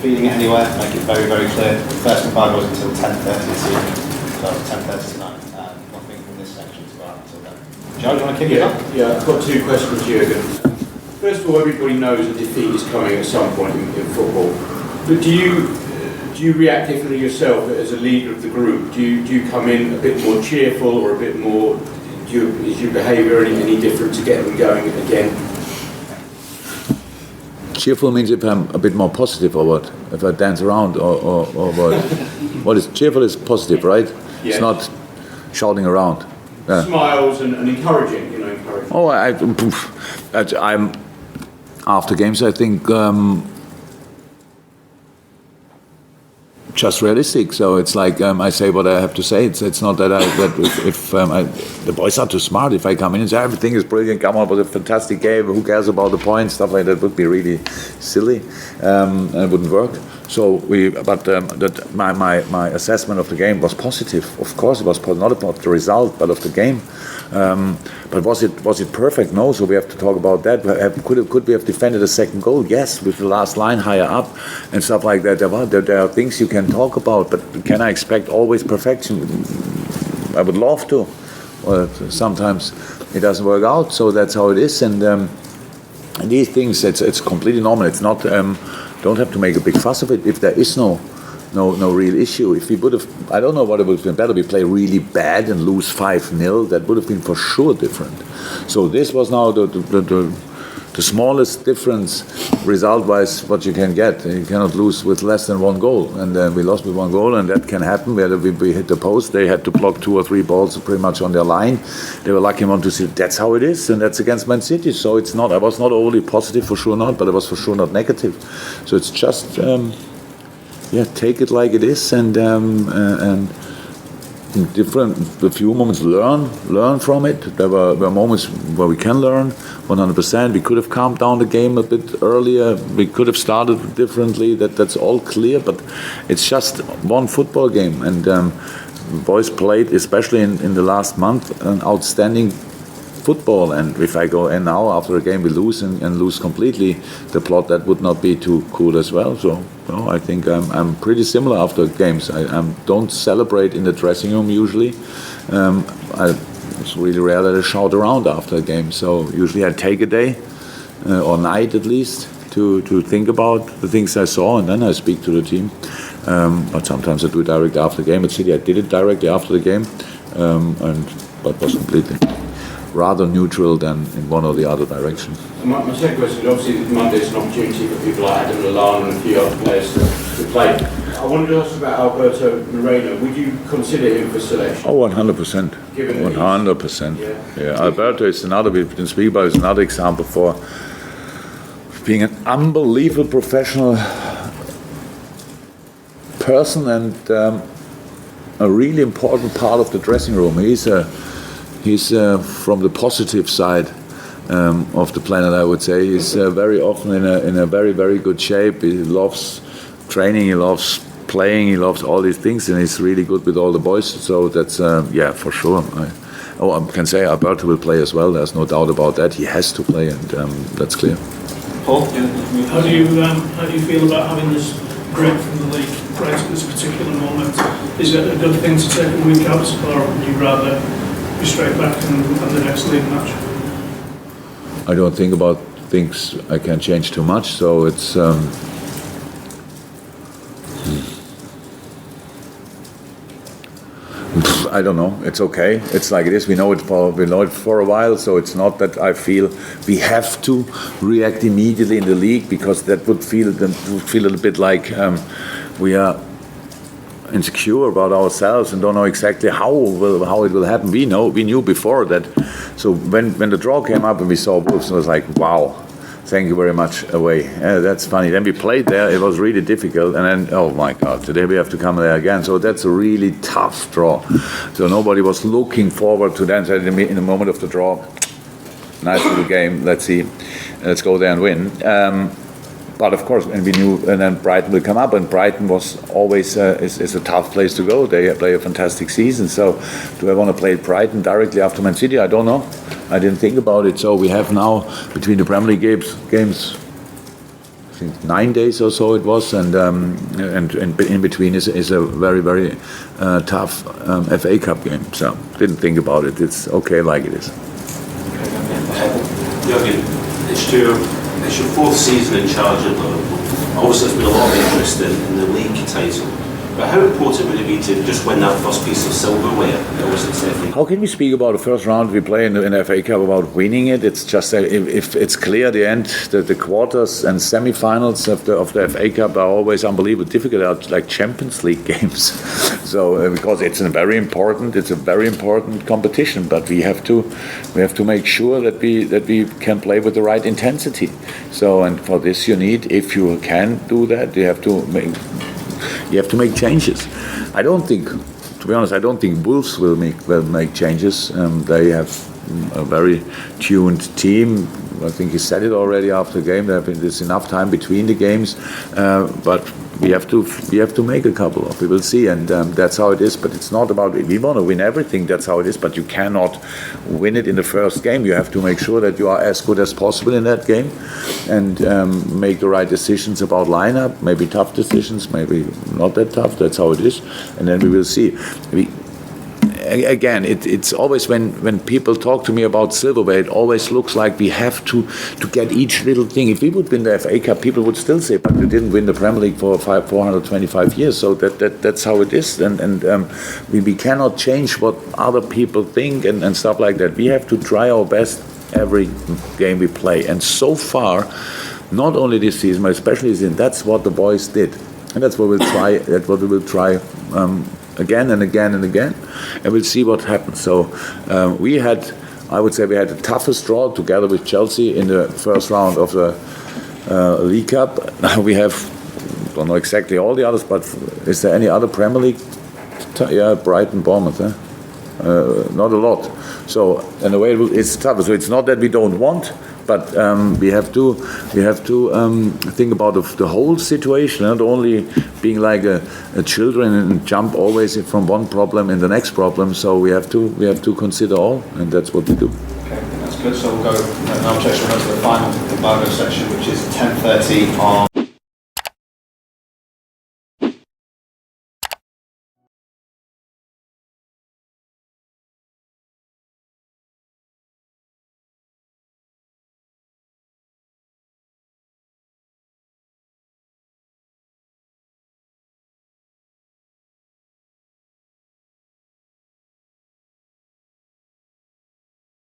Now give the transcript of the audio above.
Feeding it anywhere, make it very, very clear. First embargo was until 10:30 this evening, so 10:30 tonight, and nothing from this section start until then. Joe, do you want to kick it off? Yeah, I've got two questions, Jurgen. First of all, everybody knows a defeat is coming at some point in football, but do you react differently yourself as a leader of the group? Do you come in a bit more cheerful or a bit more? Is your behaviour any different to get them going again? Cheerful means if I'm a bit more positive or what? If I dance around or what? What is cheerful is positive, right? Yes. It's not shouting around. Smiles and encouraging, encouraging. Oh, I'm after games. I think just realistic. So it's like I say what I have to say. It's not that if the boys are too smart. If I come in and say everything is brilliant, come on, it was a fantastic game. Who cares about the points? Stuff like that would be really silly. And it wouldn't work. So my assessment of the game was positive. Of course, it was not about the result, but of the game. But was it perfect? No. So we have to talk about that. Could we have defended a second goal? Yes, with the last line higher up and stuff like that. There are things you can talk about, but can I expect always perfection? I would love to. Well, sometimes it doesn't work out. So that's how it is. And these things, it's completely normal. It's not. Don't have to make a big fuss of it if there is no real issue. If we would have, I don't know what it would have been better. We play really bad and lose 5-0. That would have been for sure different. So this was now the smallest difference result-wise what you can get. You cannot lose with less than one goal. And we lost with one goal, and that can happen. We hit the post. They had to block 2 or 3 balls pretty much on their line. They were lucky enough to see that's how it is, and that's against Man City. So it's not. I was not overly positive, for sure not, but I was for sure not negative. So it's just. Take it like it is, and a few moments learn from it. There were moments where we can learn 100%. We could have calmed down the game a bit earlier. We could have started differently. That's all clear, but it's just one football game, and boys played, especially in the last month, an outstanding football. And if I go in now after a game we lose and lose completely the plot, that would not be too cool as well. So I think I'm pretty similar after games. I don't celebrate in the dressing room usually. It's really rare that I shout around after a game. So usually I take a day or night at least to think about the things I saw, and then I speak to the team. But sometimes I do it directly after the game. At City I did it directly after the game, but was completely rather neutral than in one or the other direction. My second question, obviously Monday is an opportunity for people like Adam Lallana and a few other players to play. I wanted to ask about Alberto Moreno. Would you consider him for selection? Oh, 100%. 100%. Yeah. Alberto is another, we've been speaking about, is another example for being an unbelievable professional person and a really important part of the dressing room. He's from the positive side of the planet, I would say. He's very often in a very, very good shape. He loves training, he loves playing, he loves all these things, and he's really good with all the boys. So that's, for sure. I can say Alberto will play as well. There's no doubt about that. He has to play, and that's clear. Paul? How do you feel about having this break from the league right at this particular moment? Is it a good thing to take a week out, or would you rather be straight back in the next league match? I don't think about things I can change too much, so it's I don't know. It's okay. It's like it is. We know it for a while, so it's not that I feel we have to react immediately in the league, because that would feel a little bit like we are insecure about ourselves and don't know exactly how it will happen. We knew before that. So when the draw came up and we saw Wolves, it was like, wow, thank you very much, away. That's funny. Then we played there. It was really difficult, and then oh my God, today we have to come there again. So that's a really tough draw. So nobody was looking forward to that. In the moment of the draw, nice little game. Let's see, let's go there and win. But of course, and we knew, and then Brighton will come up, and Brighton was always is a tough place to go. They play a fantastic season. So, do I want to play Brighton directly after Man City? I don't know. I didn't think about it. So we have now between the Premier League games think 9 days or so it was, and in between is a very, very tough FA Cup game. So didn't think about it. It's okay like it is. Jurgen, it's your fourth season in charge at Liverpool. Obviously, there's been a lot of interest in the league title. But how important would it be to just win that first piece of silverware? How can we speak about the first round we play in the FA Cup about winning it? It's just that if it's clear at the end that the quarters and semi-finals of the FA Cup are always unbelievably difficult, like Champions League games. So because it's a very important competition, but we have to make sure that we can play with the right intensity. So, and for this you need, if you can do that, you have to make changes. I don't think, to be honest, Wolves will make changes. They have a very tuned team. I think he said it already after the game. There's enough time between the games, but we have to make a couple of. We will see, and that's how it is. But it's not about we want to win everything. That's how it is. But you cannot win it in the first game. You have to make sure that you are as good as possible in that game, and make the right decisions about lineup. Maybe tough decisions, maybe not that tough. That's how it is, and then we will see. Again, it's always when people talk to me about silverware, it always looks like we have to get each little thing. If we would win the FA Cup, people would still say, but we didn't win the Premier League for 425 years. So that's how it is, and we cannot change what other people think and stuff like that. We have to try our best every game we play, and so far, not only this season, but especially this season, that's what the boys did, and that's what we'll try. That's what we will try. Again and again and again, and we'll see what happens. So I would say we had the toughest draw together with Chelsea in the first round of the League Cup. We have, don't know exactly all the others, but is there any other Premier League? Yeah, Brighton, Bournemouth. Not a lot. So in a way, it's tough. So it's not that we don't want, but we have to think about the whole situation, not only being like a children and jump always from one problem in the next problem. So we have to consider all, and that's what we do. Okay, that's good. So we'll go now to the final Embargoed section, which is 10:30 on